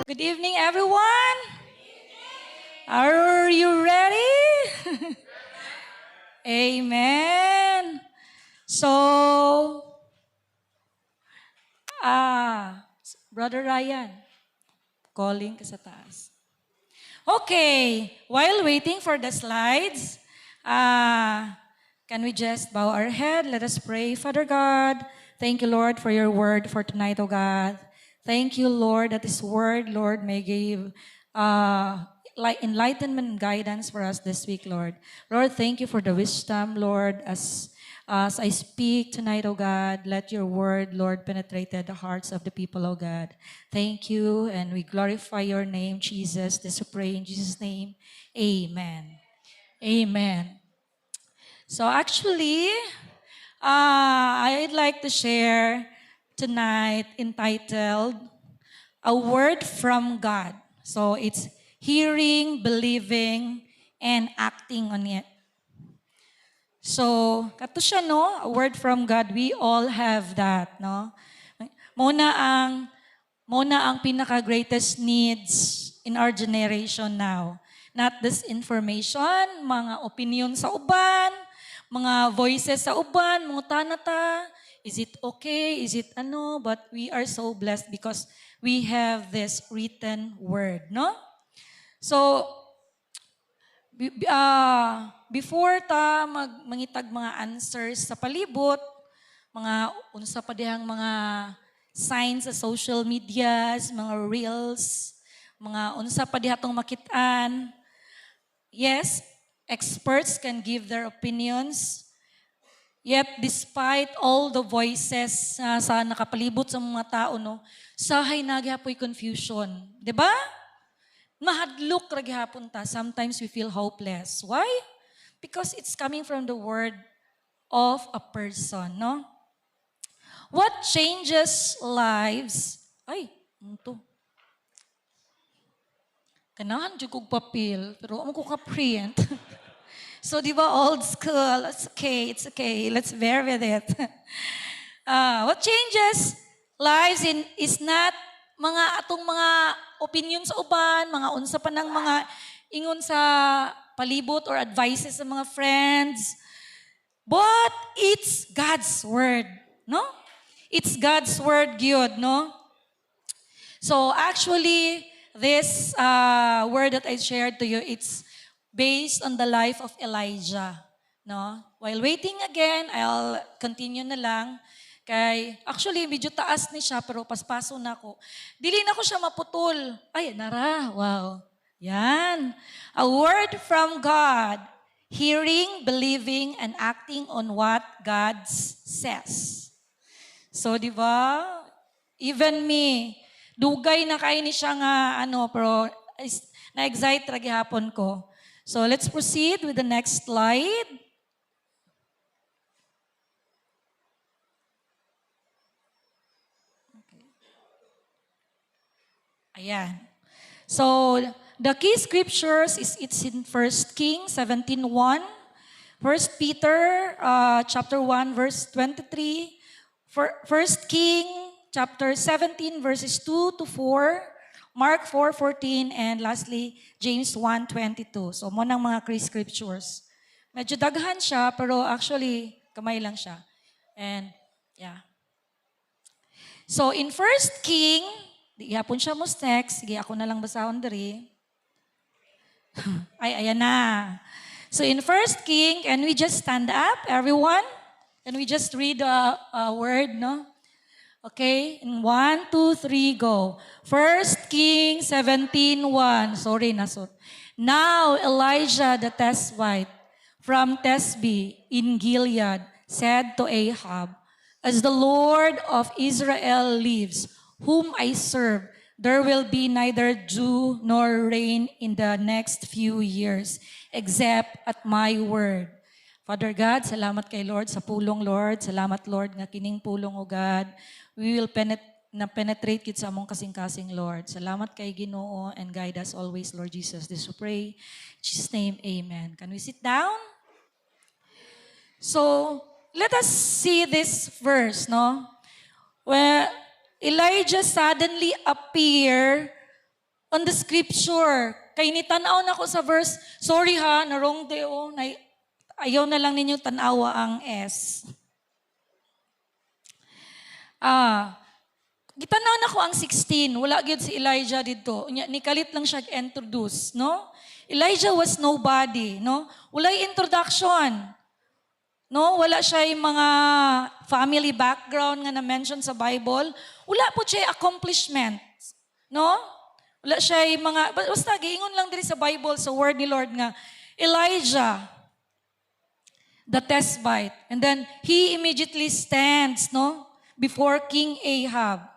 Good evening, everyone. Are you ready? Amen. So, Brother Ryan, calling ka sa taas. Okay, while waiting for the slides, can we just bow our head? Let us pray. Father God, thank you, Lord, for your word for tonight, oh God. Thank you, Lord, that this word, Lord, may give like enlightenment and guidance for us this week, Lord. Lord, thank you for the wisdom, Lord, as I speak tonight, oh God, let your word, Lord, penetrate the hearts of the people, oh God. Thank you, and we glorify your name, Jesus. This we pray in Jesus' name. Amen. Amen. So actually, I'd like to share tonight entitled A Word from God. So it's hearing, believing, and acting on it. So, kato siya, no? A word from God, we all have that, no? Muna ang, muna ang pinaka-greatest needs in our generation now. Not this information, mga opinion sa uban, mga voices sa uban, mga tanata, is it okay, is it ano, but we are so blessed because we have this written word, no? So, before ta mangitag mga answers sa palibot, mga unsa pa dihang mga signs sa social medias, mga reels, mga unsa pa dihatong makit-an. Yes, experts can give their opinions. Yet despite all the voices sa nakapalibot sa mga tao, no, sahay nagyapoy confusion. 'Di ba? Mahadlok ra gihapon ta. Sometimes we feel hopeless. Why? Because it's coming from the word of a person, no? What changes lives? Ay, ano to? Kanahan jud kog papel, pero amo ko ka-print. So, di ba, old school, it's okay, let's bear with it. What changes lives is not mga atong mga opinion sa uban, mga unsa pa ng mga ingon sa palibot or advices sa mga friends, but it's God's word, no? It's God's word, gyud, no? So actually, this word that I shared to you, it's based on the life of Elijah. No? While waiting again, I'll continue na lang. Actually, medyo taas ni siya, pero paspaso na ako. Dili na ko siya maputol. Ay, nara, wow. Yan. A word from God. Hearing, believing, and acting on what God says. So, di ba? Even me, dugay na kayo ni siya nga, pero na-excite ra gihapon ko. So, let's proceed with the next slide. Okay. Ayan. So, the key scriptures it's in 1 Kings 17:1, 1 Peter chapter 1 verse 23, 1 King chapter 17 verses 2 to 4, Mark 4:14, and lastly, James 1:22. So, mo nang mga key scriptures. Medyo daghan siya, pero actually, kamay lang siya. And, yeah. So, in 1 King, di hapon siya most text. Sige, ako na lang basahon diri. Ay, ayan na. So, in 1 King, can we just stand up, everyone? Can we just read a word, no? Okay, in 1, 2, 3, go. 1 King 17:1. Sorry, nasot. Now Elijah the Tishbite from Tishbe in Gilead said to Ahab, as the Lord of Israel lives, whom I serve, there will be neither dew nor rain in the next few years, except at my word. Father God, salamat kay Lord sa pulong, Lord. Salamat, Lord, nga kining pulong, O God. We will penetrate kit sa among kasing-kasing, Lord. Salamat kay Ginoo and guide us always, Lord Jesus. This we pray. In Jesus' name, amen. Can we sit down? So, let us see this verse, no? Where Elijah suddenly appeared on the scripture. Kay nitanaw na ko sa verse, sorry ha, na wrong day oh, ayaw na lang ninyo tanawa ang S. Gitanaw na ko ang 16, wala gyud si Elijah dito. Nikalit lang siya introduce, no? Elijah was nobody, no? Walay introduction. No, wala siya yung mga family background nga na-mention sa Bible. Wala po siya accomplishment. No? Wala siya yung mga, basta giingon lang din sa Bible, sa word ni Lord nga, Elijah, the Tishbite. And then, he immediately stands, no? Before King Ahab.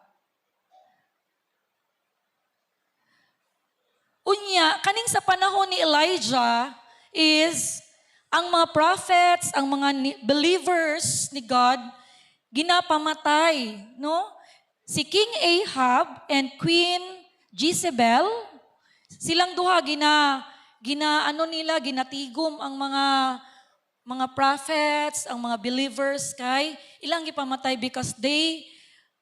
Unya, kaning sa panahon ni Elijah is, ang mga prophets, ang mga believers ni God, ginapamatay, no? Si King Ahab and Queen Jezebel, silang duha ginatigom ang mga prophets, ang mga believers kay ilang gipamatay because they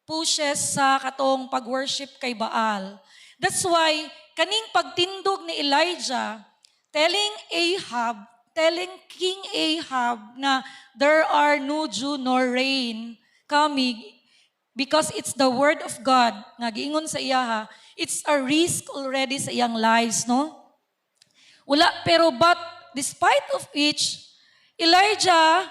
pushes sa katong pag-worship kay Baal. That's why kaning pagtindog ni Elijah telling King Ahab na there are no dew nor rain coming because it's the word of God nga giingon sa iya it's a risk already sa iyang lives, no? But despite of which, Elijah,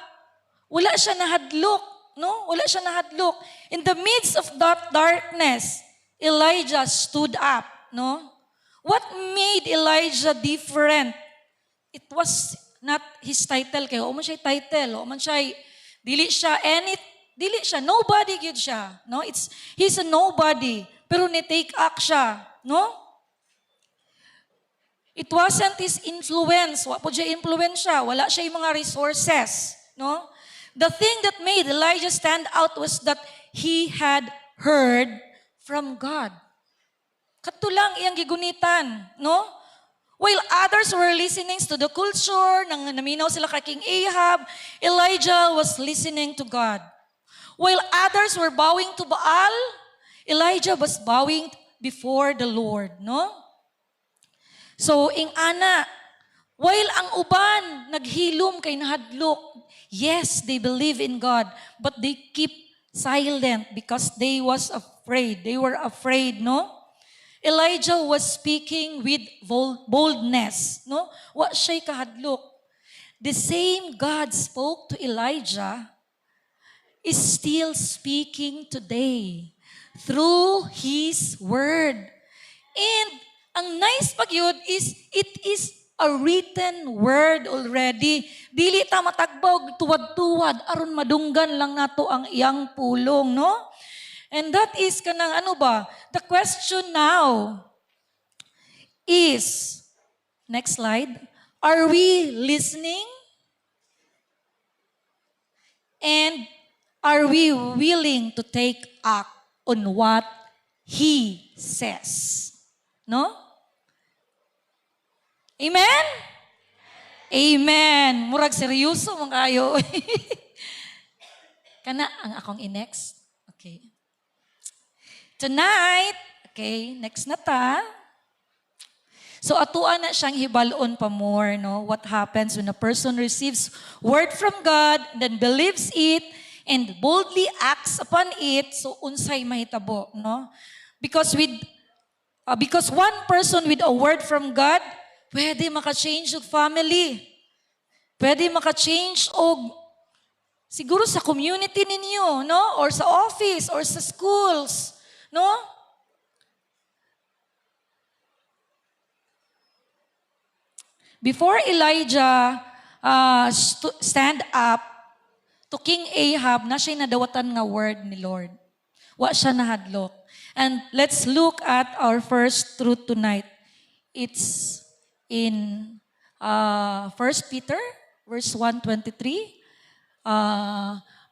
wala siya nahadlok, no? Wala siya nahadlok. In the midst of that darkness, Elijah stood up, no? What made Elijah different? It was not his title kay o man siya title, o man siya dili siya nobody gyud siya, no? He's a nobody, pero ni take act siya, no? It wasn't his influence, wa po siya influensya, wala siya yung mga resources, no? The thing that made Elijah stand out was that he had heard from God. Katulang iyang gigunitan, no? While others were listening to the culture, nang naminaw sila kay King Ahab, Elijah was listening to God. While others were bowing to Baal, Elijah was bowing before the Lord, no? So, while ang uban naghilom kay nahadlok, yes, they believe in God, but they keep silent because they was afraid. They were afraid, no? Elijah was speaking with boldness, no? Wa siya'y kahadlok. The same God spoke to Elijah is still speaking today through His Word. And ang nice pagyud is, it is a written word already. Dili ta matagbaw, tuwad-tuwad, aron madunggan lang nato ang iyang pulong, no? And that is kanang the question now is, next slide, are we listening? And are we willing to take act on what He says? No? Amen? Amen. Murag seryoso mong kayo. Kana ang akong i-next. Okay. Tonight, okay, next na ta. So atuan na siyang hibalon pa more, no? What happens when a person receives word from God, then believes it, and boldly acts upon it, so unsay mahitabo, no? Because one person with a word from God, pwede maka-change og family. Pwede maka-change og siguro sa community ninyo, no? Or sa office, or sa schools, no? Before Elijah stand up to King Ahab, na siya nadawatan nga word ni Lord. Wa siya nahadlok. And let's look at our first truth tonight. It's in 1 Peter, verse 1:23.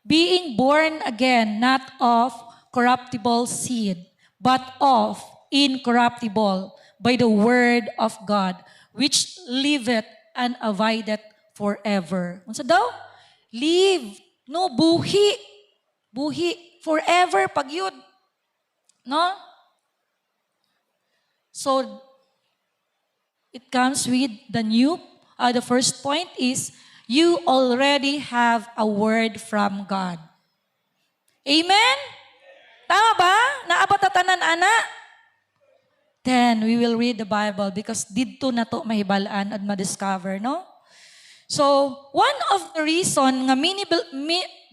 Being born again, not of corruptible seed, but of incorruptible, by the word of God, which liveth and abideth forever. Unsa daw? Live, no, buhi. Buhi, forever, pagyud. No? So, it comes with the first point is, you already have a word from God. Amen? Tama ba? Naabot na tanan, ana? Then, we will read the Bible because didto na to mahibalaan at madiscover, no? So, one of the reason nga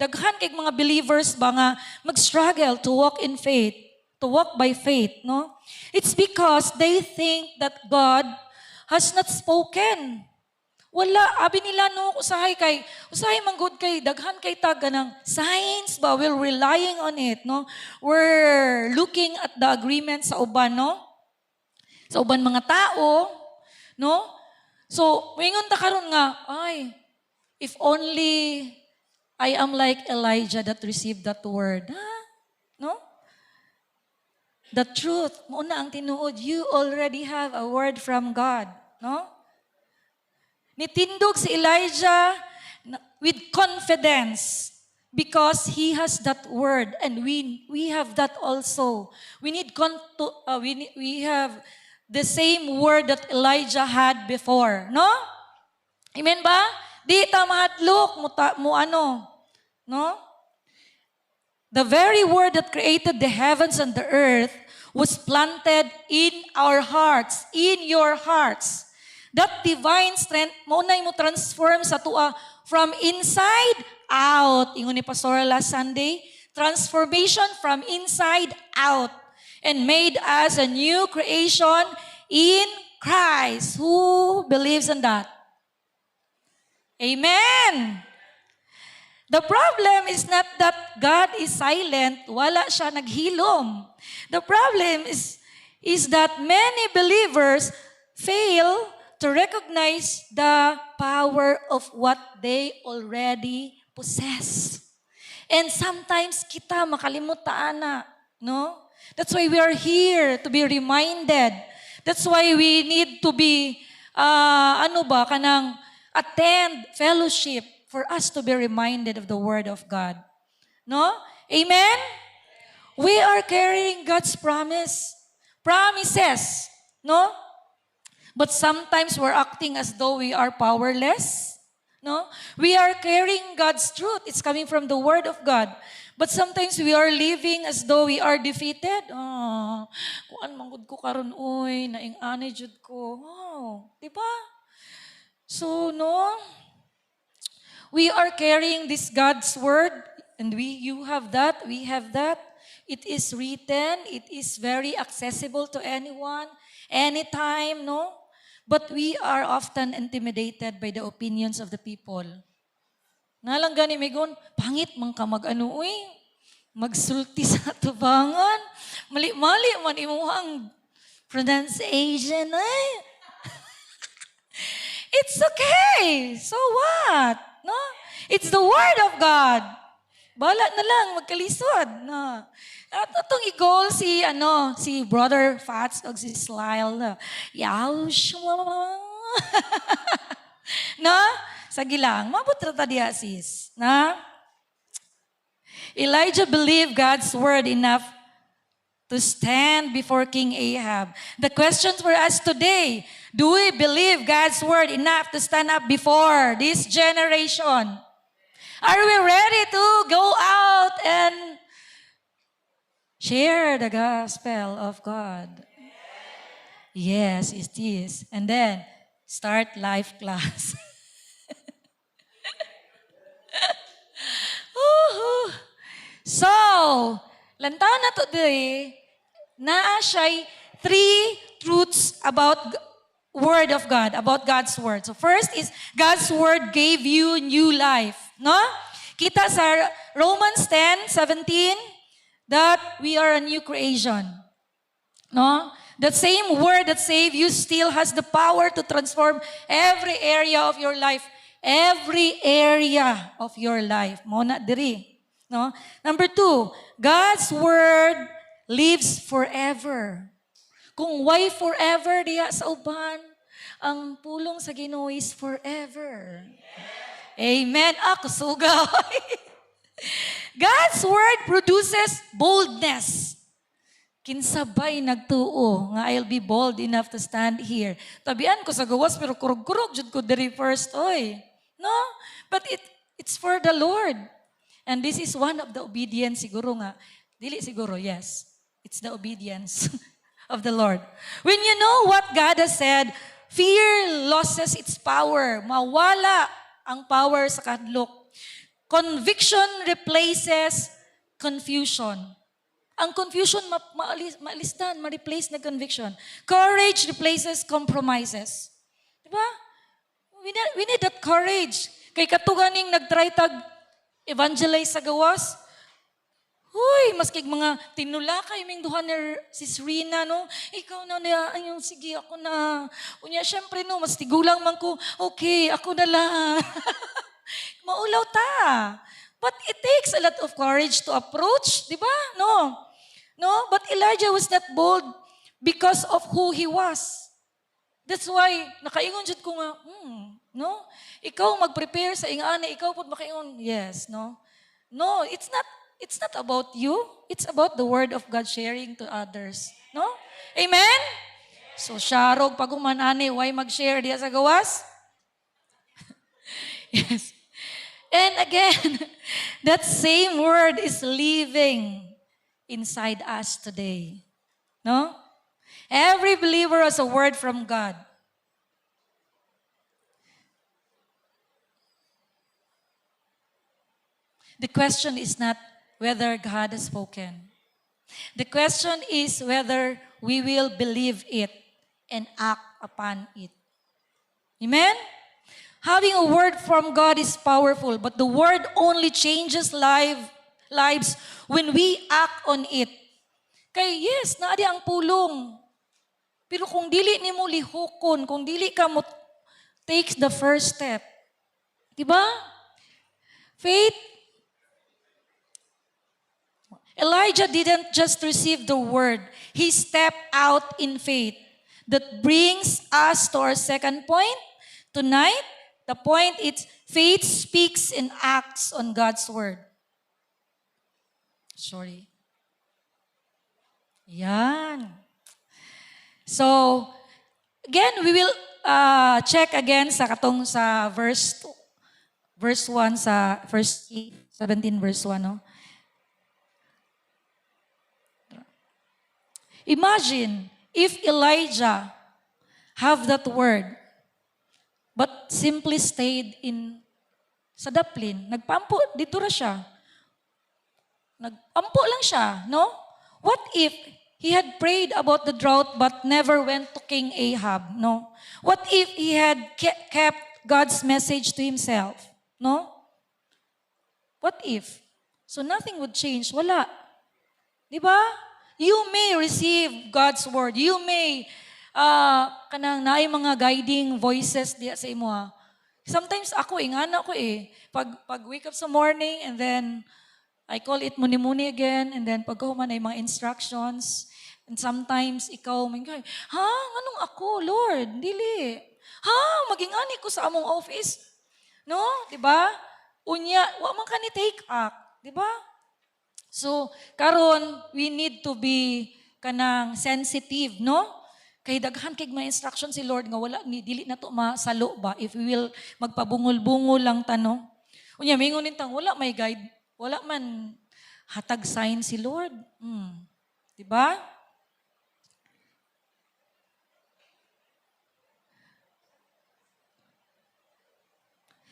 daghan kay mga believers ba nga mag-struggle to walk in faith, to walk by faith, no? It's because they think that God has not spoken. Wala, abi nila no, usahay manggod kay, daghan kay taga ng signs ba, we're relying on it, no? We're looking at the agreement sa uban, no? Sa uban mga tao, no? So, mingon ta karon nga, ay, if only I am like Elijah that received that word. Ha? No? The truth, muna ang tinuod, you already have a word from God. No? Nitindog si Elijah with confidence because he has that word and we have that also. We have the same word that Elijah had before, no? Amen ba? Di ta mahadlok no? The very word that created the heavens and the earth was planted in our hearts, in your hearts. That divine strength mo transform sa tua from inside out. Ingon ni Pastor last Sunday, transformation from inside out. And made us a new creation in Christ. Who believes in that? Amen. The problem is not that God is silent, wala siya naghilom. The problem is that many believers fail to recognize the power of what they already possess. And sometimes kita makalimutan na, no? That's why we are here to be reminded. That's why we need to be, attend fellowship for us to be reminded of the Word of God. No? Amen? We are carrying God's promises. No? But sometimes we're acting as though we are powerless. No? We are carrying God's truth. It's coming from the Word of God. But sometimes we are living as though we are defeated. Kuan manggod ko karon oy, naing-ani jud ko. Oh, di ba? So no, we are carrying this God's word, and you have that, we have that. It is written, it is very accessible to anyone, anytime, no? But we are often intimidated by the opinions of the people. Nalang gani migon, pangit man ka magsulti sa tubangan. Mali-mali man imuhang pronunciation ay. It's okay. So what? No? It's the word of God. Bala na lang magkalisod, no. At atong i-goal si Brother Fats og si Lyle. No? Sige lang, mabot ra ta diha sis, na? Elijah believed God's word enough to stand before King Ahab. The question for us today, do we believe God's word enough to stand up before this generation? Are we ready to go out and share the gospel of God? Yes, it is. And then, start life class. So, lantaw na today, naa siya'y 3 truths about Word of God, about God's Word. So first is, God's Word gave you new life. No? Kita sa Romans 10:17 that we are a new creation. No? That same Word that saved you still has the power to transform every area of your life. Every area of your life. Muna diri. No? Number 2, God's Word lives forever. Kung why forever diya sa uban, ang pulong sa Ginoo is forever. Amen. Ako sugaw. God's Word produces boldness. kinsabay nagtuo nga I'll be bold enough to stand here. Tabian ko sa gawas pero kurog-kurog jud ko diri first oy. No? But it's for the Lord. And this is one of the obedience siguro nga. Dili siguro, yes. It's the obedience of the Lord. When you know what God has said, fear loses its power. Mawala ang power sa kadlok. Conviction replaces confusion. Ang confusion maalistan, ma-replace na conviction. Courage replaces compromises. Diba? We need that courage. Kay katuganing nagtry tag evangelize sa gawas. Huy, maskig mga tinulakay ming duha ni Sis Rina, no? Ikaw na niya, ayun, sige, ako na. Unya, syempre, no, mas tigulang man ko, okay, ako na lang. Maulaw ta. But it takes a lot of courage to approach, di ba? No. No, but Elijah was not bold because of who he was. That's why, nakaingon jud ko nga, no? Ikaw mag-prepare sa ingana, ikaw po makaingon, yes, no? No, it's not about you. It's about the word of God sharing to others. No? Amen? So, syarog, pag umanani, why mag-share diya sa gawas? Yes. And again, that same word is living inside us today. No? Every believer has a word from God. The question is not whether God has spoken. The question is whether we will believe it and act upon it. Amen? Having a word from God is powerful, but the word only changes lives when we act on it. Kay yes, naadi ang pulong. Pero kung dili nimo lihokon, kung dili ka mo take the first step. Diba? Faith. Elijah didn't just receive the word. He stepped out in faith. That brings us to our second point tonight. The point is faith speaks and acts on God's word. Sorry. Yan. So, again, we will check again sa katong sa verse 1 sa verse 17 verse 1, no? Imagine if Elijah have that word but simply stayed sa daplin. Nagpampo, dito ra siya. Nagpampo lang siya, no? What if he had prayed about the drought but never went to King Ahab, no? What if he had kept God's message to himself, no? What if? So nothing would change. Wala. Di ba? You may receive God's word. You may kanang naay mga guiding voices diya sa imo. Sometimes ako ingana ko pag wake up sa morning and then I call it muni-muni again and then pag human ay mga instructions and sometimes ikaw mingay, anong ako, Lord? Dili. Magingani ko sa among office. No? 'Di ba? Unya, wa man ka ni take up, 'di ba? So, karon we need to be kanang sensitive, no? Kay daghan kay mga instruction si Lord nga wala ni dili na to masalo ba if we will magpabungol-bungol lang tanong. Unya mingon nintang wala may guide, wala man hatag sign si Lord. Di ba?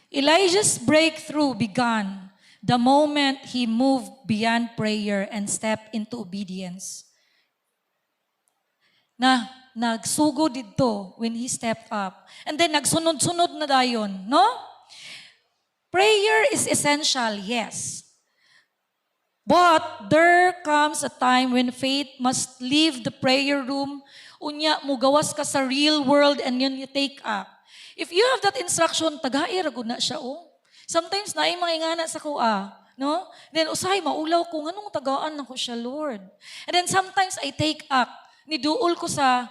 Elijah's breakthrough began the moment he moved beyond prayer and stepped into obedience. Nagsugo dito when he stepped up. And then nagsunod-sunod na dayon, no? Prayer is essential, yes. But there comes a time when faith must leave the prayer room. Unya, mugawas ka sa real world and yun you take up. If you have that instruction, tagay ragod na siya, Sometimes na mga ingana sa kuha, no? Then usay, maulaw ko, anong tagaan na ko siya, Lord? And then sometimes I take up. Niduol ko sa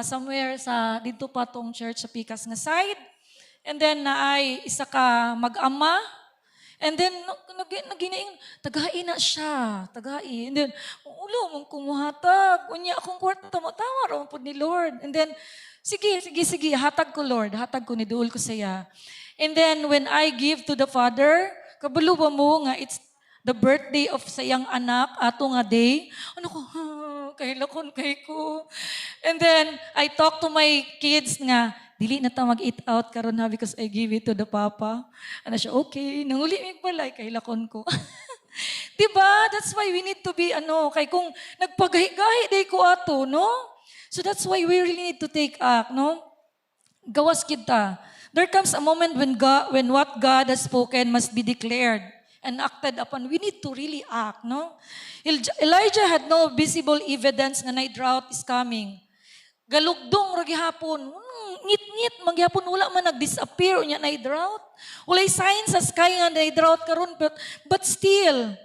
somewhere sa dito pa tong church sa Pikas nga side. And then naay isa ka mag-ama. And then, naginaing, tagain na siya. Tagain. And then, ulo, mong kumuhatag. Unya akong kwarta mo, tama ron po ni Lord. And then, sige, hatag ko Lord. Hatag ko, niduol ko saya. And then, when I give to the Father, kabalo ba mo nga, it's the birthday of sayang anak, ato nga day. Ano ko, kahilakon kay ko. And then, I talk to my kids nga, dili na ta mag-eat out karon ha because I give it to the papa. Ano siya, okay, nanguli mig balay, kahilakon ko. Diba? That's why we need to be, kay kung nagpagahi-gahi day ko ato, no? So that's why we really need to take act, no? Gawas kita. There comes a moment when what God has spoken must be declared and acted upon. We need to really act, no? Elijah had no visible evidence nga na drought is coming. Galugdong ra gihapon. Ngit-ngit magyapon wala man nag-disappear unya na drought. Walay signs sa sky nga na drought karon but still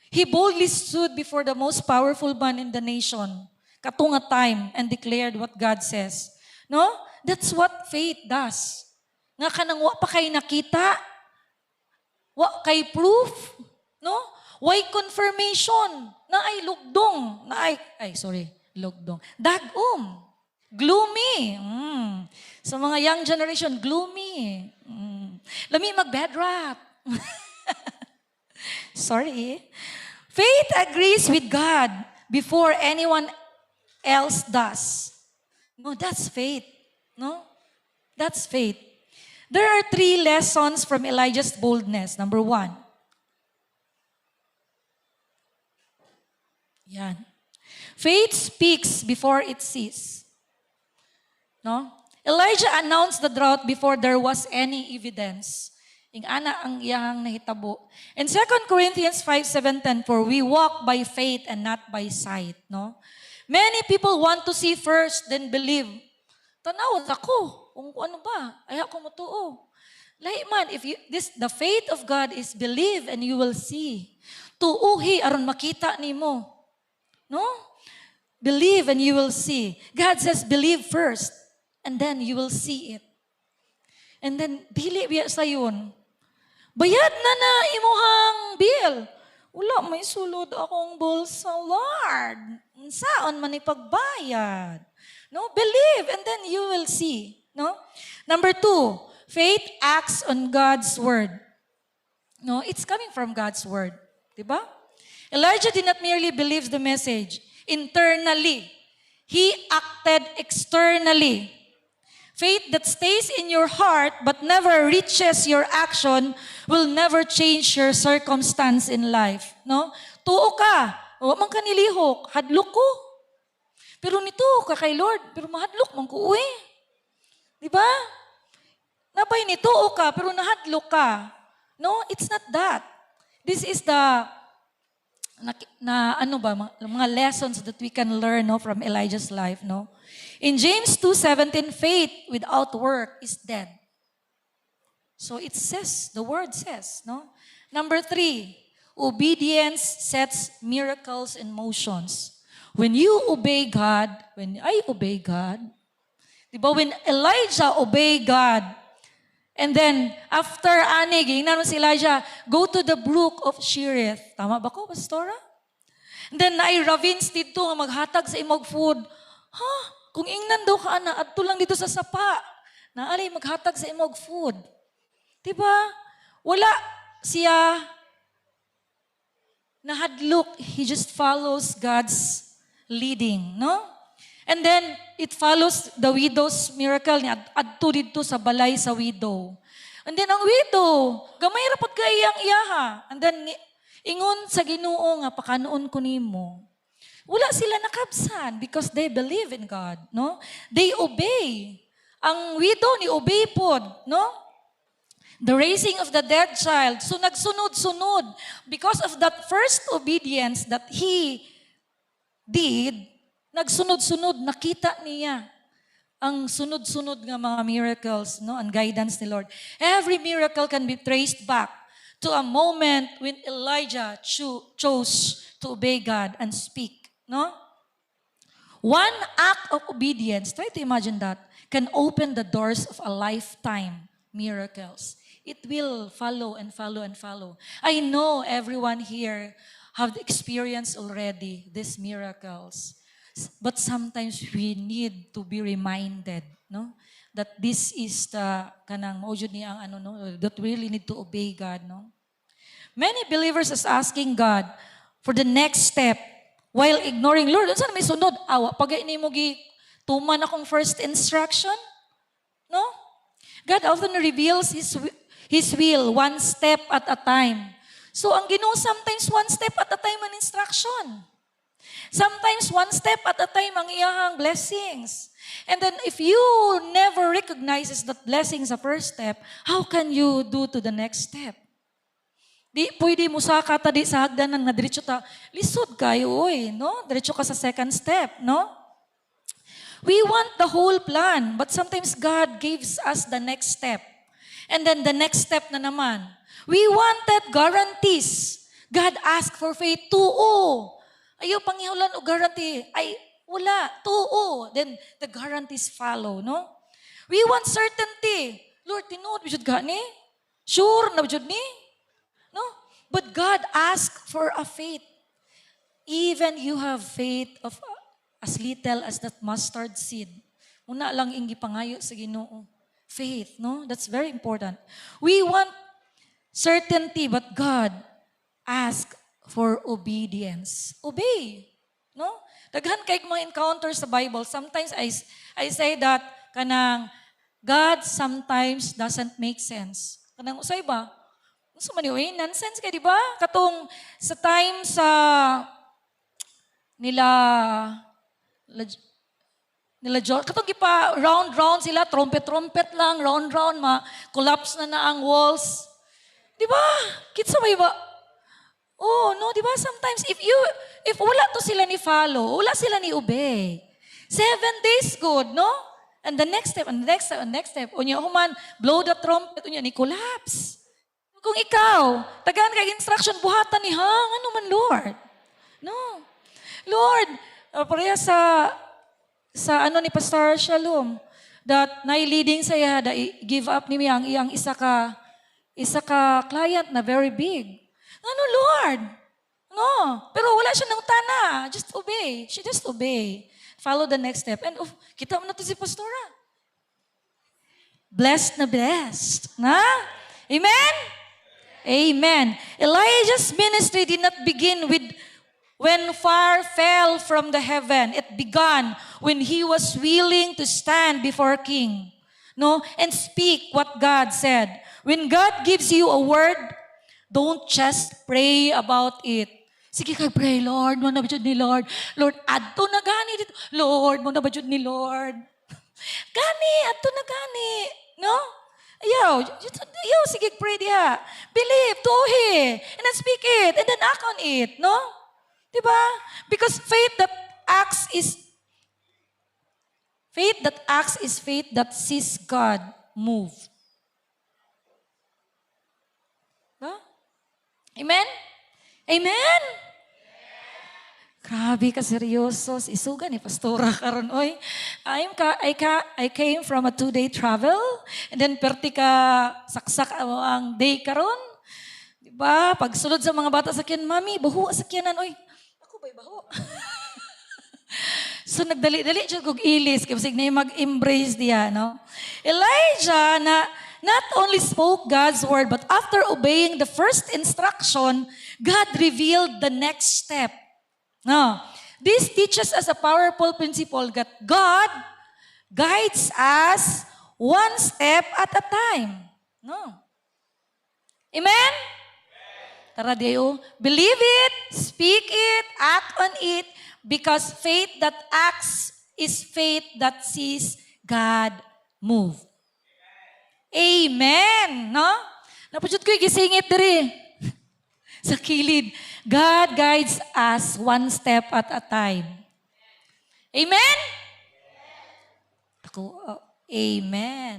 he boldly stood before the most powerful man in the nation. Katunga time and declared what God says. No? That's what faith does. Nga kanang wa pa kay nakita, wa kay proof, no? Why confirmation na ay lugdong, lugdong. Dagom. Gloomy. Sa mga young generation, gloomy. Lami mag-bed rap. Sorry. Faith agrees with God before anyone else does. No, that's faith. No? That's faith. There are 3 lessons from Elijah's boldness. Number 1. Yan. Faith speaks before it sees. No? Elijah announced the drought before there was any evidence. Ing ana ang iyang nahitabo. In 2 Corinthians 5:7-10, for we walk by faith and not by sight. No? Many people want to see first, then believe. Tanawad ako, kung ano ba, ay ako matuo. Lahi man, the faith of God is believe and you will see. Tuuhi aron makita nimo. No? Believe and you will see. God says believe first. And then you will see it. And then, dili biya sa yun. Bayad na imuhang bill. Wala, may sulod akong bulsa, Lord. Saan man ipagbayad? No, believe and then you will see. No? Number 2, faith acts on God's word. No, it's coming from God's word. Diba? Elijah did not merely believe the message internally. He acted externally. Faith that stays in your heart but never reaches your action will never change your circumstance in life. No? Tuo ka. Wa man ka nilihok. Hadlok ko. Pero nito ka kay Lord. Pero mahadlok man ko uwi. Diba? Napay nituo ka pero nahadlok ka. No, it's not that. This is the mga lessons that we can learn, no, from Elijah's life, no? In James 2:17, faith without work is dead. So it says, the word says, no? Number 3, obedience sets miracles in motions. When you obey God, when I obey God, diba, when Elijah obey God, and then, after gingnan mo si Elijah, go to the brook of Cherith. Tama ba ko, Pastora? And then, naay ravines dito nga maghatag sa imog food. Kung ingnan daw ka na, adto lang dito sa sapa. Naalay maghatag sa imog food. Diba? Wala siya nahadlok. He just follows God's leading, no? And then, it follows the widow's miracle niya. Adto dito sa balay sa widow. And then, ang widow, gamay rapat ka iyang-iyaha. And then, ingon sa Ginoo nga, pakanoon ko nimo. Wala sila nakabsan because they believe in God, no? They obey. Ang widow ni obey pod, no? The raising of the dead child. So, nagsunod-sunod. Because of that first obedience that he did, nagsunod-sunod, nakita niya ang sunod-sunod nga mga miracles, no, and guidance ni Lord. Every miracle can be traced back to a moment when Elijah chose to obey God and speak, no? One act of obedience, try to imagine that, can open the doors of a lifetime miracles. it will follow and follow and follow. I know everyone here have experienced already these miracles. But sometimes we need to be reminded, no? That this is the kanang mao jud ni ang ano no, that we really need to obey God, no? Many believers is asking God for the next step while ignoring, Lord, unsa na may sunod? Awa pagay nimo gi tuman akong first instruction? No? God often reveals His will one step at a time. So ang Ginoo sometimes one step at a time ang instruction. Sometimes one step at a time ang iyahang blessings. And then if you never recognizes that blessing sa first step, how can you do to the next step? Di pwede mo saka ta di sa hagdanan nga diretso ta lisod kayo oy, no? Diretso ka sa second step, no? We want the whole plan, but sometimes God gives us the next step. And then the next step na naman. We wanted guarantees. God asked for faith, tuo. Ayaw pangihulan o guarantee. Ay, wala. Tuo. Then, the guarantees follow, no? We want certainty. Lord, tinuod, bijud gani? Sure na bijud ni? No? But God asked for a faith. Even you have faith of as little as that mustard seed. Una lang ingi pangayo sa Ginoo. Faith, no? That's very important. We want certainty, but God asked for obedience. Obey. No? Daghan kay mga encounters sa Bible. Sometimes I say that kanang God sometimes doesn't make sense. Kanang usay ba? Unsa man yun? Nonsense kay di ba? Katong sa time sa nila John, katong gipa round sila, trumpet lang, round collapse na ang walls. Di ba? Kitsa ba? Oh, no, di ba? Sometimes, if wala to sila ni follow, wala sila ni obey. 7 days good, no? And the next step, unya human, blow the trumpet, unya ni collapse. Kung ikaw, tagaan kay instruction, buhatan ni hang, ano man, Lord? No. Lord, pareha sa ano ni Pastor Shalom, that nai-leading saya, da give up ni ang iyang isa ka client na very big. Ano, Lord? No. Pero wala siya ng tana. Just obey. She just obey. Follow the next step. And kita mo na to si Pastora. Blessed na blessed. Na? Amen? Amen. Elijah's ministry did not begin with when fire fell from the heaven. It began when he was willing to stand before king, no, and speak what God said. When God gives you a word, don't just pray about it. Sige kay pray, Lord, mo na bajud ni Lord. Lord, adto na gani dito. Lord, mo na bajud ni Lord. Gani, adto na gani. No? Ayaw, sige pray diha. Believe, tuhi, and then speak it, and then act on it, no? Diba? Because faith that acts is faith that sees God move. Diba? Amen? Amen? Grabe ka seryoso. Isuga ni Pastora karon oy. I came from a 2-day travel and then perti ka saksak ang day karon. Diba? Pagsulod sa mga bata sa kyan, Mami, baho sa kyanan oy. Ako ba'y baho? So nagdali-dali siya kog ilis kasi na mag-embrace diya, no? Elijah not only spoke God's word, but after obeying the first instruction, God revealed the next step. No. This teaches us a powerful principle that God guides us one step at a time. No. Amen? Tara diyo, believe it, speak it, act on it, because faith that acts is faith that sees God move. Amen. No? Napujud ko gisingit diri sa kilid. God guides us one step at a time. Amen? Amen.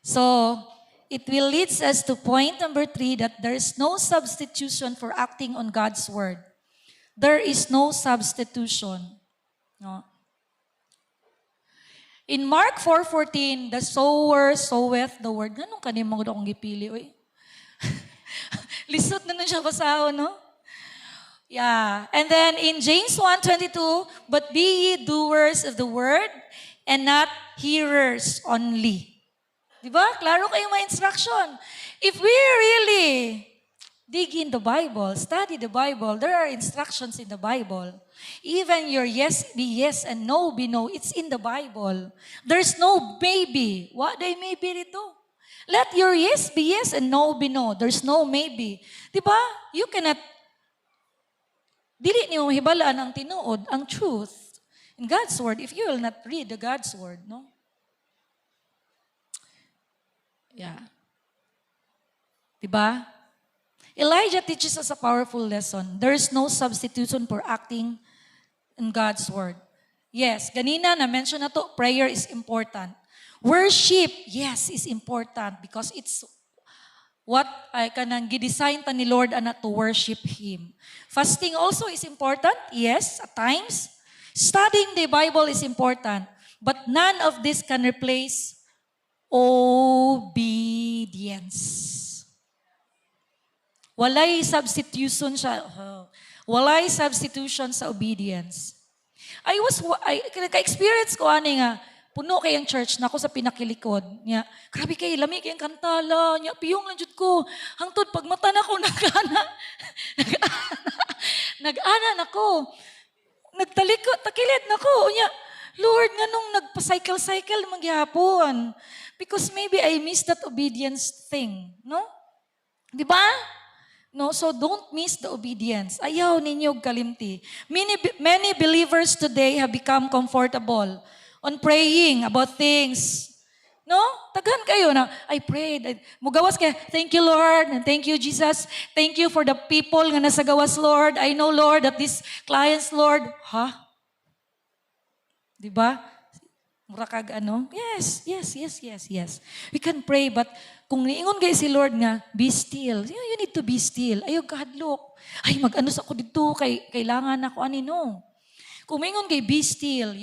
So, it will lead us to point number 3 that there is no substitution for acting on God's word. There is no substitution. No. In Mark 4:14, the sower soweth the word. Ganun kanimo ko akong gipili, oy. Lisod na nun siya basahon, no? Yeah. And then in James 1:22, but be ye doers of the word and not hearers only. Diba? Klaro kayong mga instruction. If we really dig in the Bible, study the Bible, there are instructions in the Bible. Even your yes be yes and no be no, it's in the Bible. There's no maybe. What day maybe rito? Let your yes be yes and no be no. There's no maybe. Diba? You cannot dili niyo mahibalaan ang tinuod, ang truth in God's word if you will not read the God's word, no? Yeah. Diba? Elijah teaches us a powerful lesson. There is no substitution for acting in God's word. Yes, ganina na-mention na to, prayer is important. Worship, yes, is important because it's what ay kanang gidesign ta ni Lord ana to worship Him. Fasting also is important, yes, at times. Studying the Bible is important, but none of this can replace obedience. Walay substitution walay substitution sa obedience. Naka-experience ko ani nga, puno kayang church na ako sa pinakilikod. Nya, grabe kay lami kayang kantala. Nya, piyong lang jud ko. Hangtod, pag mata na ko, nag-ana na ko. Nagtalikod, takilid na ko. Nya, Lord, nga nung nagpa-cycle-cycle magyapon. Because maybe I missed that obedience thing. No? Di ba? No, so don't miss the obedience. Ayaw ninyo kalimti. Many believers today have become comfortable on praying about things. No? Taghan kayo na, I prayed. Mugawas kaya, thank you Lord, and thank you Jesus. Thank you for the people nga nasa gawas Lord. I know Lord that these clients Lord, Di ba? Murakag ano? Yes. We can pray, but kung niingon kayo si Lord nga, be still. You need to be still. Ayaw kahadlok. Ay, mag-anos ako dito, kailangan ako anino. Kung niingon kayo, be still.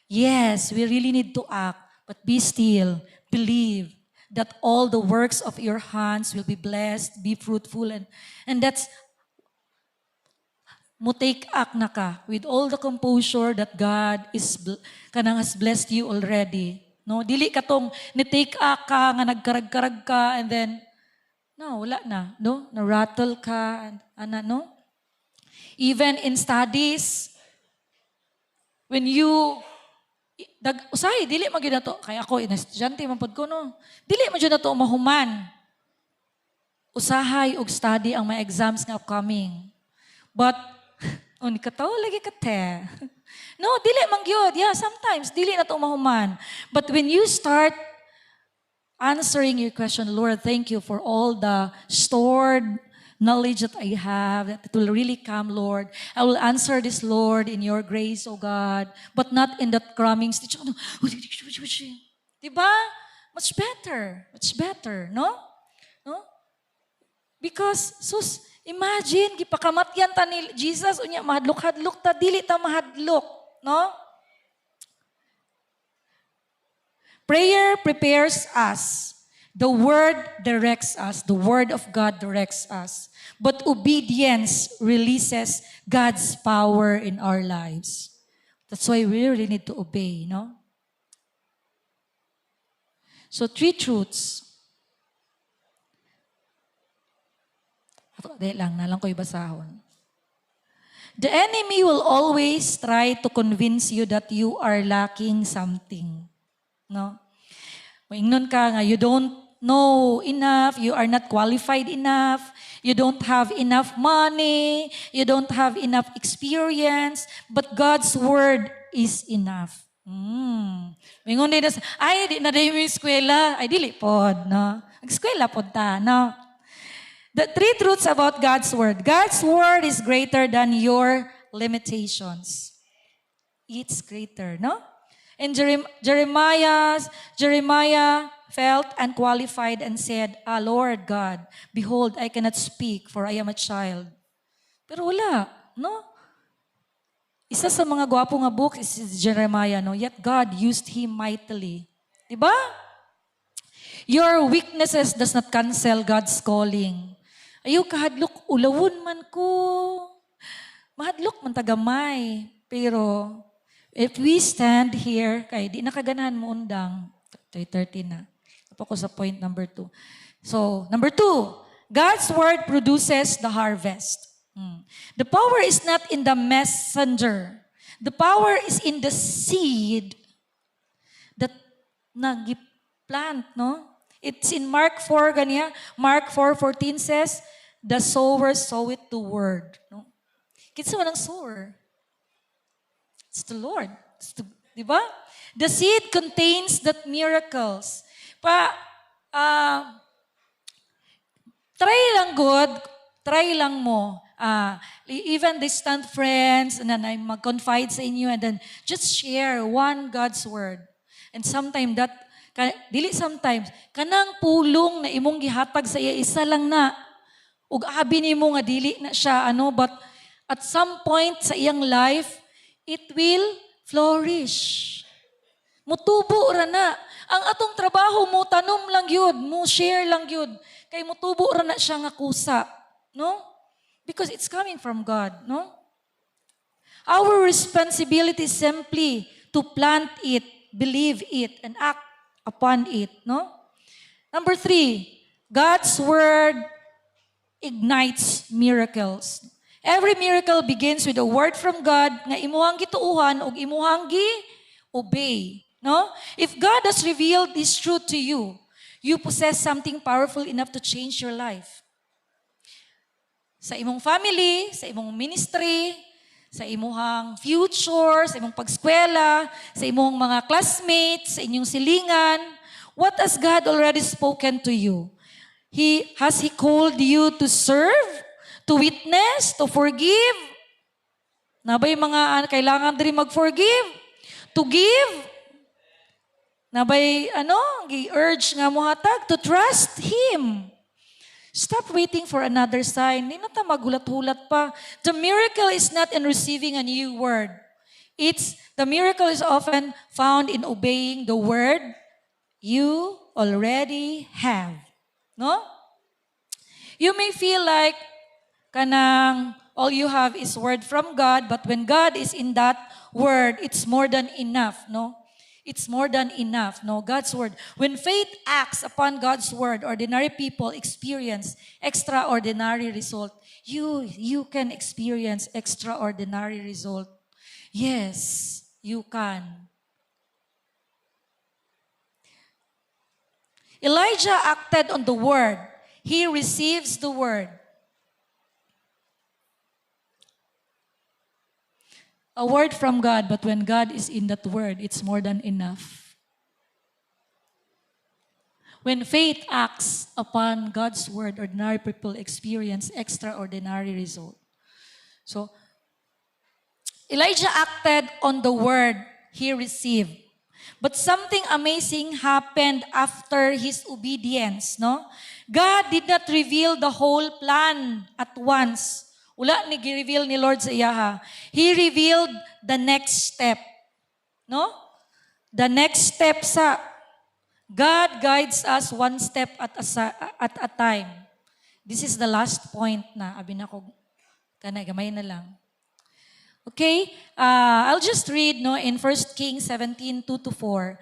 Yes, we really need to act, but be still. Believe that all the works of your hands will be blessed, be fruitful, and that's mo take act na ka with all the composure that God has blessed you already. No, dili ka tong ni-take act ka nga nagkarag-karag ka and then no, wala na, no? Na-rattle ka no? Even in studies when you usay dili man gyud nato kay ako estudyante man pod ko no. Dili man gyud nato mahuman. Usahay og study ang mga exams nga upcoming. But ni kataw lagi ka te. No, dili man gyud. Yeah, sometimes dili na to mahuman. But when you start answering your question, Lord, thank you for all the stored knowledge that I have, that it will really come, Lord. I will answer this, Lord, in your grace, O God, but not in that cramming stage. Diba? Much better, no? No? Because, imagine, gipakamatyan ta ni Jesus, unya, mahadlok-hadlok ta, dili ta mahadlok. No? Prayer prepares us. The Word directs us. The Word of God directs us. But obedience releases God's power in our lives. That's why we really need to obey, no? So 3 truths. Nalang ko ibasahon. The enemy will always try to convince you that you are lacking something. No? Maingnon ka nga, you don't know enough, you are not qualified enough, you don't have enough money, you don't have enough experience, but God's word is enough. Maingnon din na, di na rin yung eskwela, ay dili pod, no? Eskwela pod ta, no? The 3 truths about God's word. God's word is greater than your limitations. It's greater, no? And Jeremiah felt unqualified and said, Lord God, behold, I cannot speak for I am a child. Pero wala, no? Isa sa mga gwapo nga book is Jeremiah, no? Yet God used him mightily. Diba? Your weaknesses does not cancel God's calling. Ayaw kahadlok, ulawon man ko. Mahadlok man tagamay. Pero, if we stand here, kay di nakaganahan mo undang, 3:30 na. Tapos ko sa point number 2. So, number 2, God's word produces the harvest. The power is not in the messenger. The power is in the seed that nagiplant, no? It's in Mark 4, ganiya. Mark 4:14 says, the sower soweth the word. No? Kitsa man ang sower? It's the Lord. Di ba? The seed contains that miracles. Try lang good, try lang mo. Even distant friends, and then I mag-confide sa inyo, and then just share one God's word. And sometimes sometimes, kanang pulong na imong gihatag sa iya, isa lang na. Ug abi nimo nga dili na siya, but at some point sa iyang life, it will flourish. Mutubo ra na. Ang atong trabaho mo, tanom lang yun, mo share lang yun. Kay mutubo ra na siya nga kusa. No? Because it's coming from God, no? Our responsibility is simply to plant it, believe it, and act upon it, no? Number 3, God's word ignites miracles. Every miracle begins with a word from God nga imuhang gituuhan ug imuhang gi-obey, no? If God has revealed this truth to you, you possess something powerful enough to change your life. Sa imong family, sa imong ministry, sa imong future, sa imong pagskwela, sa imong mga classmates, sa inyong silingan, what has God already spoken to you? Has He called you to serve, to witness, to forgive? Nabay mga kailangan diri mag-forgive, to give? Nabay gi-urge nga mo hatag to trust Him. Stop waiting for another sign. Hindi na ta magulat-hulat pa. The miracle is not in receiving a new word. The miracle is often found in obeying the word you already have. No? You may feel like all you have is word from God, but when God is in that word, it's more than enough, no? It's more than enough, no? God's word. When faith acts upon God's word, ordinary people experience extraordinary result. You can experience extraordinary result. Yes, you can. Elijah acted on the word. He receives the word. A word from God, but when God is in that word, it's more than enough. When faith acts upon God's word, ordinary people experience extraordinary result. So, Elijah acted on the word he received. But something amazing happened after his obedience, no? God did not reveal the whole plan at once. Wala ni gi-reveal ni Lord sa iyaha. He revealed the next step. No? The next step sa God guides us one step at a time. This is the last point na abi na ko gamay na lang. Okay? I'll just read in 1 Kings 17:2-4.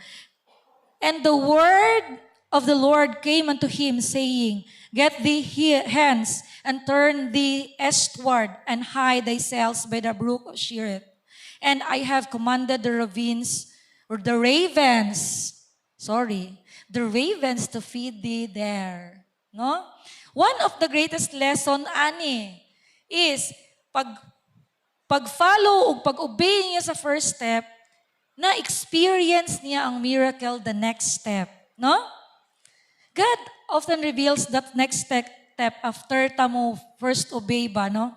And the word of the Lord came unto him, saying, Get thee hence, and turn thee eastward, and hide thyself by the brook of Cherith. And I have commanded the ravens to feed thee there. No? One of the greatest lesson is pag-follow o pag-obey niya sa first step, na-experience niya ang miracle the next step. No? God often reveals that next step after mo first obey ba, no?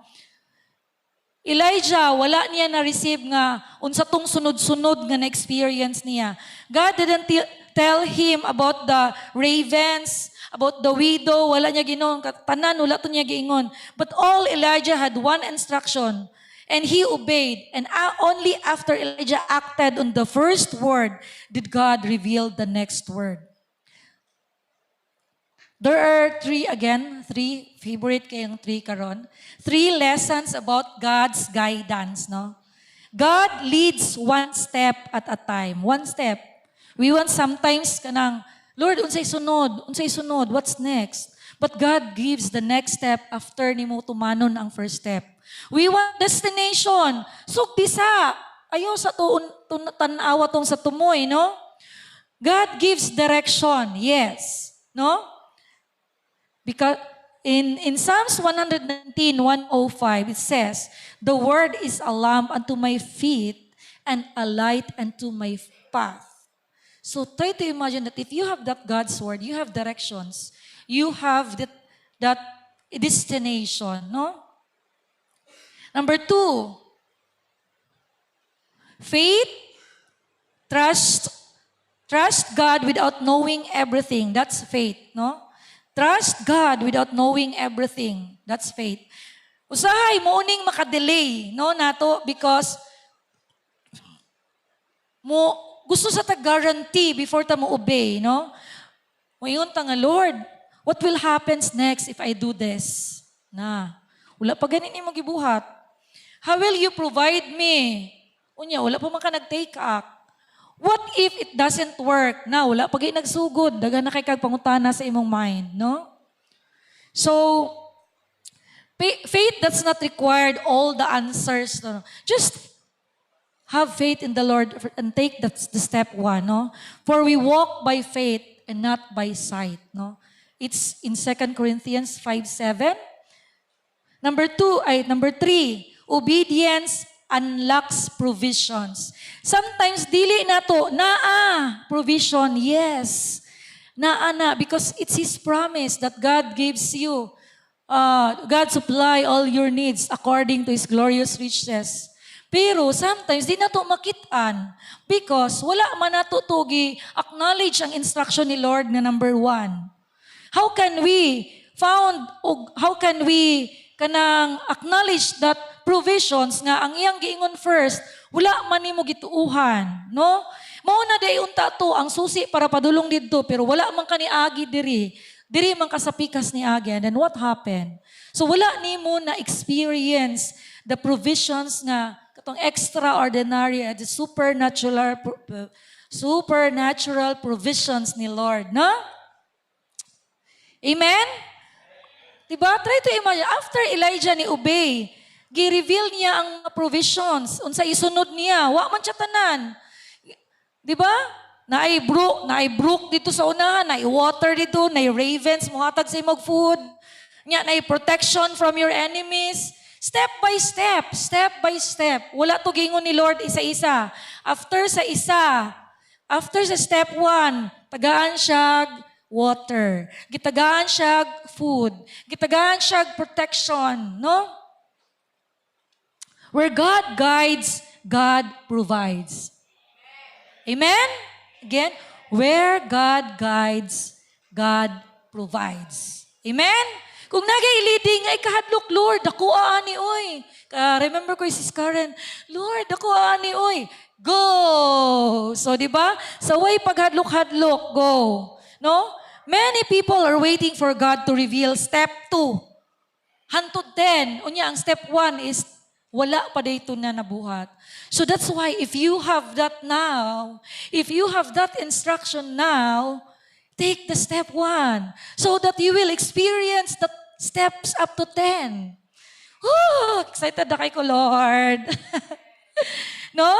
Elijah, wala niya na-receive nga unsa tong sunod-sunod nga na-experience niya. God didn't tell him about the ravens, about the widow, wala niya ginon, tanan, wala to niya giingon. But all Elijah had one instruction, And he obeyed. And only after Elijah acted on the first word did God reveal the next word. There are three favorite kayong three karon. 3 lessons about God's guidance, no? God leads one step at a time. One step. We want sometimes kanang, Lord, unsay sunod, what's next? But God gives the next step after nimo tumanon ang first step. We want destination. So, bisa. Ayaw sa tanawa tong sa tumoy, no? God gives direction, yes. No? Because in Psalms 119:105, it says, "The word is a lamp unto my feet and a light unto my path." So try to imagine that if you have that God's word, you have directions, you have that destination, no? Number 2, faith, trust God without knowing everything. That's faith, no? Trust God without knowing everything. That's faith. Usahay mo uning makadelay, no, nato, because mo gusto sa guarantee before ta mo obey, no? Ngayon ta nga, Lord, what will happen next if I do this? Wala pa ganin mo gibuhat. How will you provide me? Unya, wala pa man ka nag-take up. What if it doesn't work? Wala pa gay nagsugod. Daga na kay kag pangutana sa imong mind, no? So, faith that's not required all the answers. No? Just have faith in the Lord and take the step 1, no? For we walk by faith and not by sight, no? It's in 2 Corinthians 5:7. Number 3, obedience unlocks provisions. Sometimes dili nato provision, yes. Because it's His promise that God gives you. God supply all your needs according to His glorious riches. Pero sometimes di nato makitaan because wala man nato tugi acknowledge ang instruction ni Lord na number 1. How can we kanang acknowledge that provisions nga ang iyang giingon first, wala man nimo gituuhan, no? Mao na day unta to ang susi para padulong didto pero wala man kaniagi diri man kasapikas ni agi, and then what happened? So wala nimo na experience the provisions nga katong extraordinary and the supernatural provisions ni Lord, no? Amen? Diba? Try to imagine, after Elijah ni obey, gi-reveal niya ang provisions. Unsa isunod niya, wa man siya tanan. Diba? Naay brook dito sa unahan, naay water dito, naay ravens, muhatag sa imong food. Naay protection from your enemies. Step by step. Wala to gingon ni Lord isa-isa. After sa step 1, tagaan siya water. Gitagaan siya food. Gitagaan siya protection. No? Where God guides, God provides. Amen? Again, where God guides, God provides. Amen? Kung nagay-leading ay kahadlok, Lord, ako ani oy. Remember ko si Karen, Lord, ako ani oy. Go! So, di ba? Sa way paghadlok-hadlok, go. No? Many people are waiting for God to reveal step 2. Hantod 10. Unya, ang step 1 is wala pa dito na nabuhat. So that's why if you have that now, if you have that instruction now, take the step 1 so that you will experience the steps up to 10. Oh, excited na kay ko, Lord. No?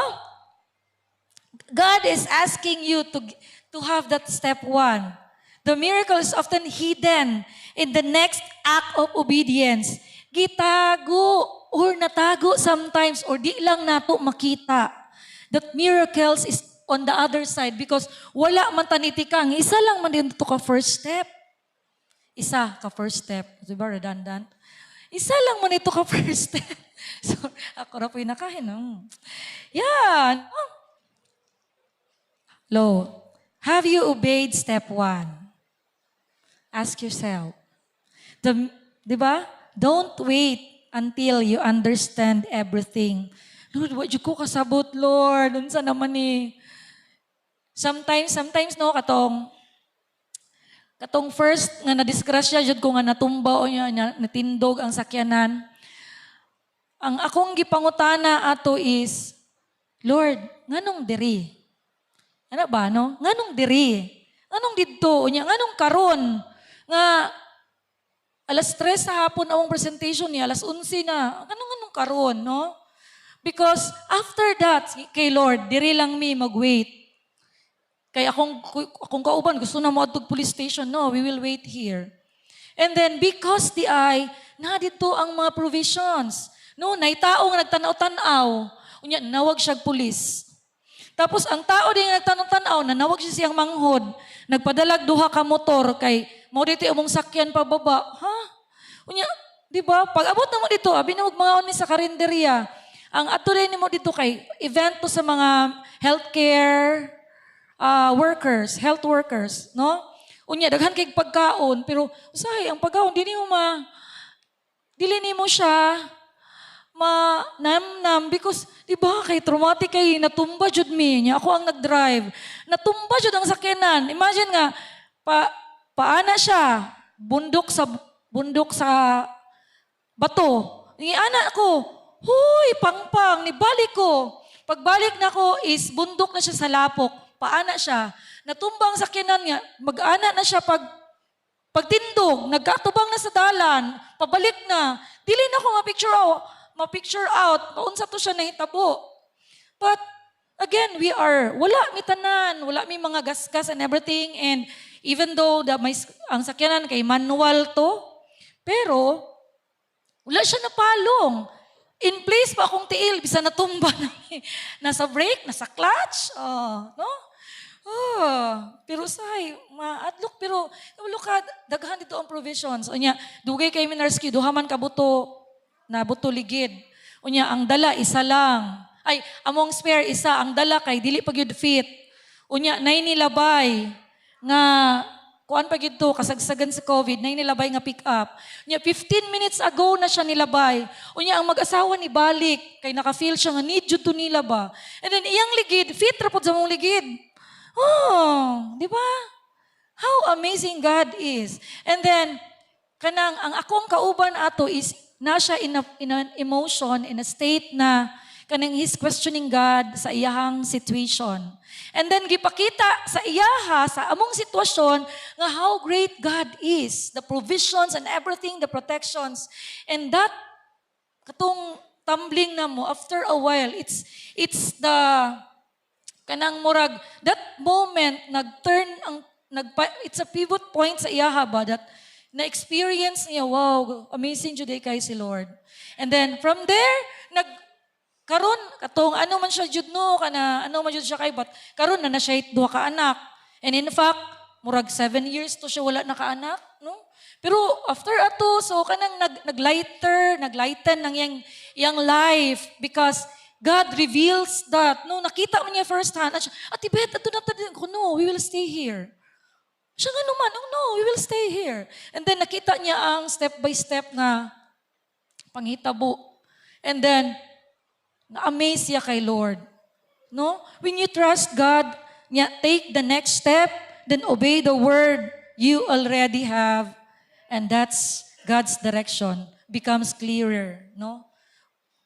God is asking you to have that step 1. The miracle is often hidden in the next act of obedience. Gitago or natago sometimes or di lang nato makita. That miracles is on the other side because wala man tanitikang. Isa lang man din to ka first step. Diba redundant? Isa lang man ito ka first step. So, ako na po yung nakahin. Yan. Lo, have you obeyed step 1? Ask yourself. Diba? Don't wait until you understand everything. Lord, what ko kasabot, Lord? Unsa naman ni? Sometimes no, katong first nga na-disgrasya, jud ko nga natumba o niya, natindog ang sakyanan. Ang akong gipangutana ato is, Lord, nganong diri? Ano ba, no? Nganong diri? Nganong didto? Nganong karon? Nga, alas 3 sa hapon among presentation niya, alas 11 na. Nganong karon, no? Because after that, kay Lord, diri lang mi mag-wait. Kaya akong kauban, gusto na mo atog police station, no, we will wait here. And then, because na dito ang mga provisions. No, naitao nga nagtanaw-tanaw. Unya, nawag siya pulis. Tapos, ang tao din nga nagtanaw-tanaw, nanawag siya siyang manghod. Nagpadalag duha ka motor kay, mo dito among sakyan pababa. Ha? Unya, di ba? Pag abot na mo dito, abi na mga ni sa karinderya. Ang ato rin mo dito kay, event to sa mga healthcare health workers, no? Unya, daghan kay pagkaon, pero usahay, ang pagkaon, dili mo siya nam because, di ba, kay traumatic kay natumba jud mi, niya ako ang nag-drive. Natumba jud ang sakyanan. Imagine nga, paana siya, bundok sa bato. Ni ana ko, huy, pangpang, nibalik ko. Pagbalik na ko is bundok na siya sa lapok. Paana siya. Natumbang sakyanan niya. Mag-ana na siya pagtindog. Nagkatubang na sa dalan. Pabalik na. Dili na ko ma-picture out. Maunsa to siya nahitabo. But again, wala mi tanan. Wala mi mga gasgas and everything. And even though ang sakyanan kay manual to, pero wala siya napalong. In place pa akong tiil, bisa natumba na. Nasa brake, nasa clutch. No? Pero maadlok, pero daghan dito ang provisions. Unya, dugay kay minarski, duhaman ka buto ligid. Unya, ang dala, isa lang. Ay, among spare, isa. Ang dala kay, dili pag yun fit. Unya, nilabay nga, kuan pa gito, kasagsagan sa COVID, nilabay nga pick up. Unya, 15 minutes ago na siya nilabay. Unya, ang mag-asawa ni balik, kay naka-feel siya nga, need you to nilaba. And then, iyang ligid, fit rapod sa mong ligid. Di ba? How amazing God is. And then, ang akong kauban ato is, na siya in an emotion, in a state na, he's questioning God sa iyahang situation. And then gipakita sa iyaha, sa among sitwasyon, nga how great God is. The provisions and everything, the protections. And that, katong tumbling na mo, after a while, it's the, that moment, it's a pivot point sa iyaha ba, that na-experience niya, wow, amazing Juday kay si Lord. And then from there, karon katong ano man siya jud no ano man jud siya kay but karon na siya duha ka anak. And in fact, murag 7 years to siya wala na ka anak, no? Pero after ato, so naglighten ng yang life because God reveals that. No, nakita mo niya first hand. Ati Bet, ato na ko, no, we will stay here. Siya nga naman, oh no, we will stay here. And then nakita niya ang step by step na panghitabo. And then, na-amaze siya kay Lord. No? When you trust God, take the next step, then obey the word you already have. And that's God's direction becomes clearer. No?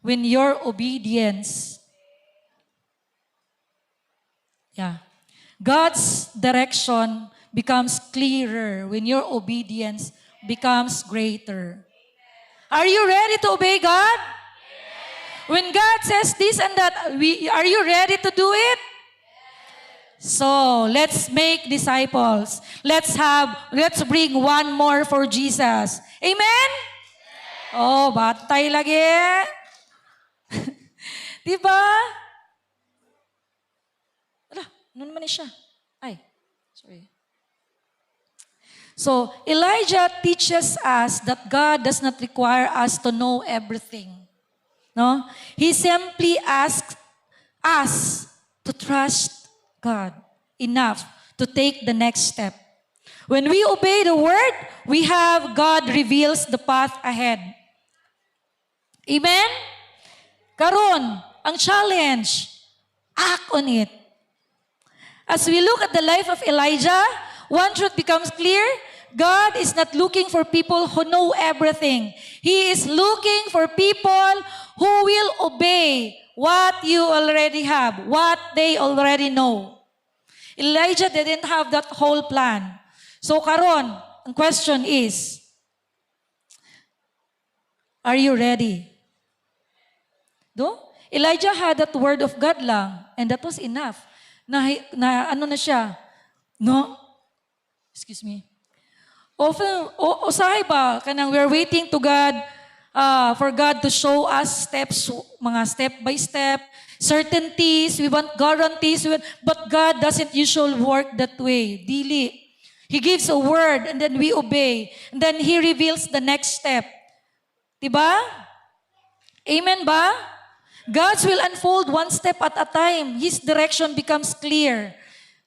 When your obedience, God's direction becomes clearer when your obedience becomes greater. Are you ready to obey God? When God says this and that, are you ready to do it? So, let's make disciples. Let's bring one more for Jesus. Amen? Oh, batay lagi. Diba? Ano naman siya? Sorry. So, Elijah teaches us that God does not require us to know everything. No? He simply asks us to trust God enough to take the next step. When we obey the word, God reveals the path ahead. Amen? Karon, ang challenge, act on it. As we look at the life of Elijah, one truth becomes clear. God is not looking for people who know everything. He is looking for people who will obey what you already have, what they already know. Elijah didn't have that whole plan. So karon, ang question is, are you ready? Do? Elijah had that word of God lang, and that was enough. Na ano na siya? No? Excuse me. Often, usahay ba kanang we're waiting to God for God to show us steps, mga step by step, certainties, we want guarantees, but God doesn't usually work that way. Dili. He gives a word and then we obey. And then He reveals the next step. Diba? Amen ba? God's will unfold one step at a time. His direction becomes clear.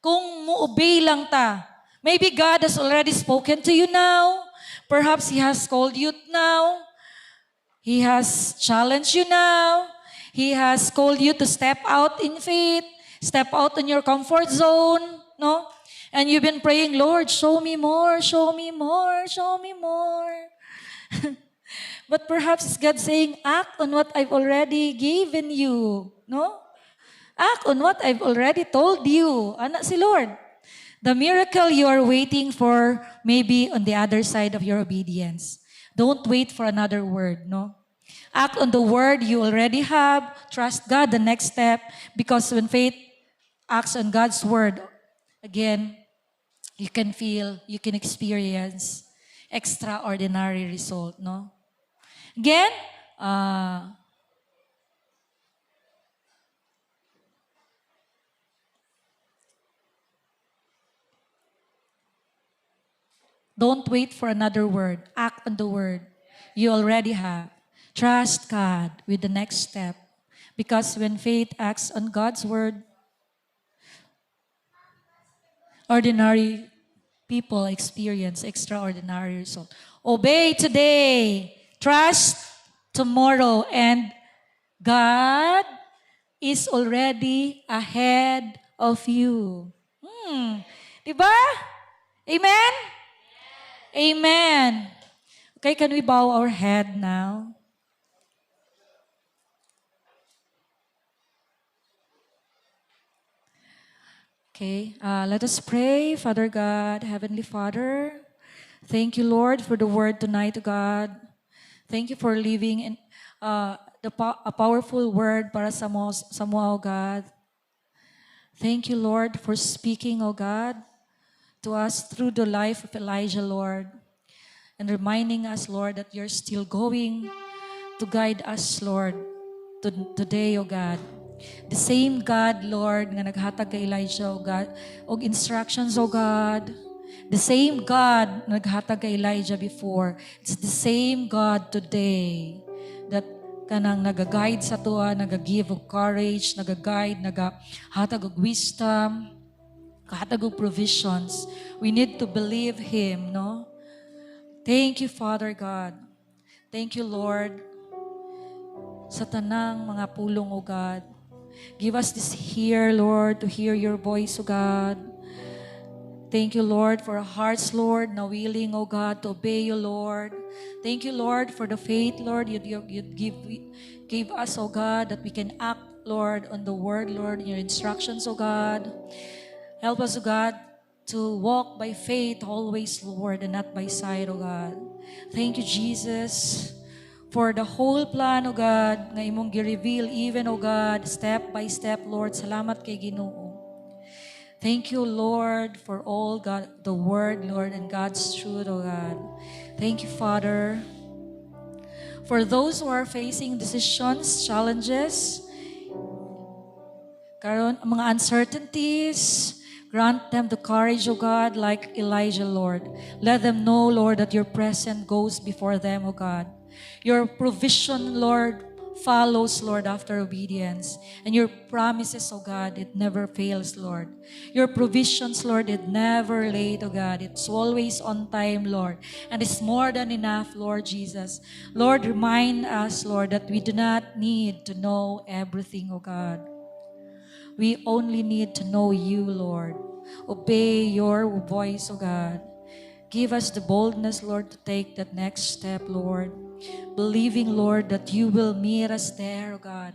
Kung mo-obey lang ta. Maybe God has already spoken to you now. Perhaps He has called you now. He has challenged you now. He has called you to step out in faith, step out in your comfort zone, no? And you've been praying, Lord, show me more, show me more, show me more. But perhaps it's God saying, act on what I've already given you, no? Act on what I've already told you. Ana si Lord. The miracle you are waiting for may be on the other side of your obedience. Don't wait for another word, no? Act on the word you already have. Trust God the next step. Because when faith acts on God's word, again, you can feel, you can experience extraordinary result, no? Again, don't wait for another word. Act on the word you already have. Trust God with the next step. Because when faith acts on God's word, ordinary people experience extraordinary result. Obey today. Trust tomorrow. And God is already ahead of you. Diba? Amen? Amen. Okay, can we bow our head now? Okay, let us pray. Father God, Heavenly Father, thank you, Lord, for the word tonight, God. Thank you for living in a powerful word para sa mo, oh God. Thank you, Lord, for speaking, oh God, to us through the life of Elijah, Lord, and reminding us, Lord, that you're still going to guide us, Lord, today, oh God. The same God, Lord, nga naghatag kay Elijah, oh God, og instructions, oh God. The same God na naghatag kay Elijah before. It's the same God today that kanang nagaguide sa tuwa, nagagive of courage, nagaguide, nagahatag og wisdom, kahatag og provisions. We need to believe Him, no? Thank you, Father God. Thank you, Lord, sa tanang mga pulong, oh God. Give us this ear, Lord, to hear your voice, O God. Thank you, Lord, for our hearts, Lord, na willing, O God, to obey you, Lord. Thank you, Lord, for the faith, Lord, you'd give us, O God, that we can act, Lord, on the word, Lord, in your instructions, O God. Help us, O God, to walk by faith always, Lord, and not by sight, O God. Thank you, Jesus, for the whole plan, O God, nga imong gi-reveal even, O God, step by step, Lord. Salamat kay Ginoo. Thank you, Lord, for all God, the word, Lord, and God's truth, O God. Thank you, Father. For those who are facing decisions, challenges, karon mga uncertainties, grant them the courage, O God, like Elijah, Lord. Let them know, Lord, that your presence goes before them, O God. Your provision, Lord, follows, Lord, after obedience. And your promises, oh God, it never fails, Lord. Your provisions, Lord, it never late, oh God. It's always on time, Lord. And it's more than enough, Lord Jesus. Lord, remind us, Lord, that we do not need to know everything, oh God. We only need to know you, Lord. Obey your voice, oh God. Give us the boldness, Lord, to take that next step, Lord. Believing, Lord, that you will meet us there, oh God.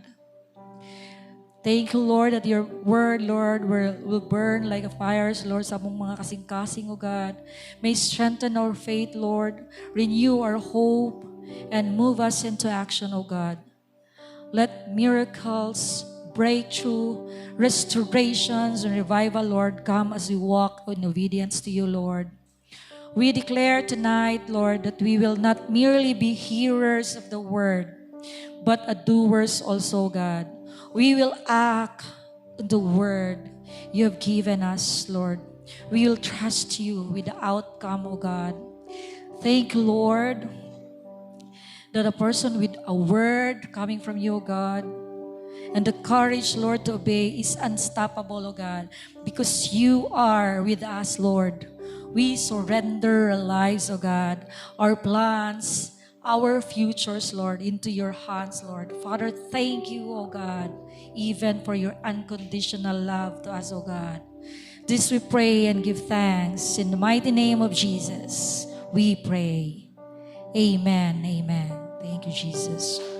Thank you, Lord, that your word, Lord, will burn like a fire, Lord, sa among mga kasing-kasing, oh God. May strengthen our faith, Lord. Renew our hope and move us into action, oh God. Let miracles, breakthrough, restorations, and revival, Lord, come as we walk in obedience to you, Lord. We declare tonight, Lord, that we will not merely be hearers of the word, but doers also, God. We will act on the word you have given us, Lord. We will trust you with the outcome, oh God. Thank you, Lord, that a person with a word coming from you, oh God, and the courage, Lord, to obey is unstoppable, oh God, because you are with us, Lord. We surrender our lives, oh God, our plans, our futures, Lord, into your hands, Lord. Father, thank you, oh God, even for your unconditional love to us, oh God. This we pray and give thanks. In the mighty name of Jesus, we pray. Amen. Amen. Thank you, Jesus.